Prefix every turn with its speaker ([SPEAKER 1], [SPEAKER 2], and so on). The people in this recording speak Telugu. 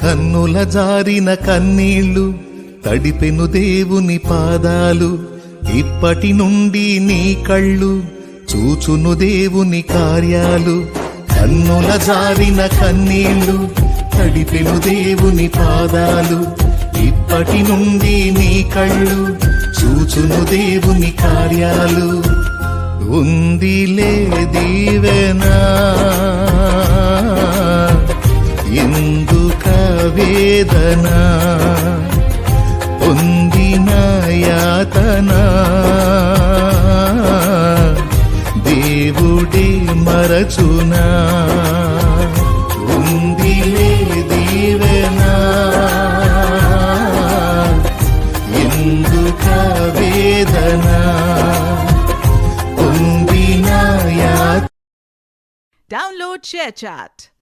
[SPEAKER 1] కన్నుల జారిన కన్నీళ్లు తడిపెను దేవుని పాదాలు. ఇప్పటి నుండి నీ కళ్ళు చూచును దేవుని కార్యాలు. కన్నుల జారిన కన్నీళ్లు తడిపెను దేవుని పాదాలు. ఇప్పటి నుండి నీ కళ్ళు చూచును దేవుని కార్యాలు. ఉందిలే దీవెనా ఎందుక వేదన, పొందిన యాతన దేవుడే మరచునా. ఉందిలే దీవెనా ఎందుక వేదన, పొందిన యాతన.
[SPEAKER 2] Download ShareChat.